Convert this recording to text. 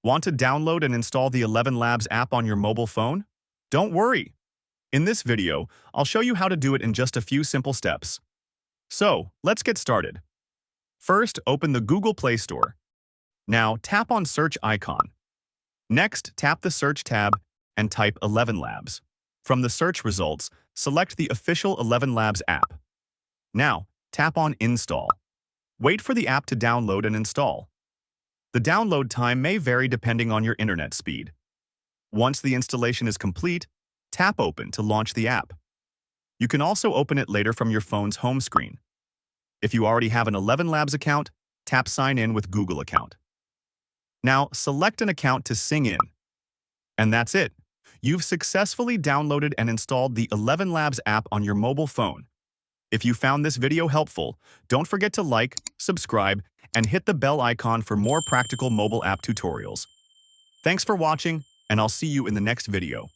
Want to download and install the ElevenLabs app on your mobile phone? Don't worry. In this video, I'll show you how to do it in just a few simple steps. So, let's get started. First, open the Google Play Store. Now, tap on Search icon. Next, tap the Search tab and type ElevenLabs. From the search results, select the official ElevenLabs app. Now, tap on Install. Wait for the app to download and install. The download time may vary depending on your internet speed. Once the installation is complete, tap Open to launch the app. You can also open it later from your phone's home screen. If you already have an ElevenLabs account, tap Sign in with Google account. Now, select an account to sign in. And that's it. You've successfully downloaded and installed the ElevenLabs app on your mobile phone. If you found this video helpful, don't forget to like, subscribe, and hit the bell icon for more practical mobile app tutorials. Thanks for watching, and I'll see you in the next video.